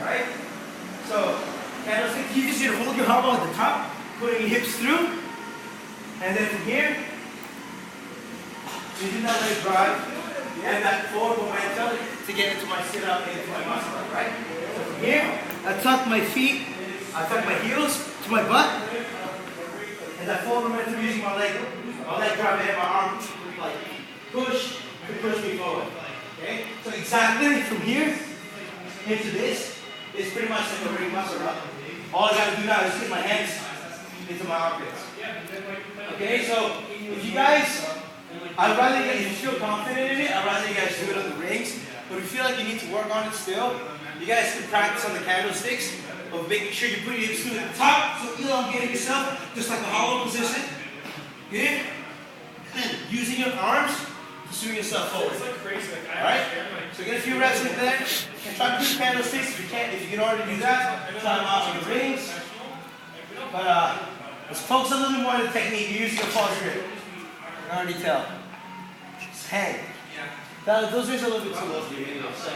Alright? So, candlestick, you just need to hold your elbow at the top, putting your hips through, and then from here, using that leg drive, and that forward momentum to get into my sit-up and into my muscle up, right? So from here, I tuck my feet, I tuck my heels to my butt, and that forward momentum using my leg drive and my arm, like push to push me forward. Okay? So exactly from here into this is pretty much like a ring muscle up. All I gotta do now is get my hands into my armpits. Okay, so if you guys, I'd rather you guys, if you feel confident in it, I'd rather you guys do it on the rings. But if you feel like you need to work on it still, you guys can practice on the candlesticks of making sure you put your hips to the top, so elongating yourself, just like a hollow position. Okay? And then using your arms to swing yourself forward. Alright? So get a few reps with that. And try to do candlesticks if you can't. If you can already do that, try them out on the rings. But let's focus a little bit more on the technique. You're using your pause grip. I can already tell. Just hang. Those rings are a little bit too low for you. So,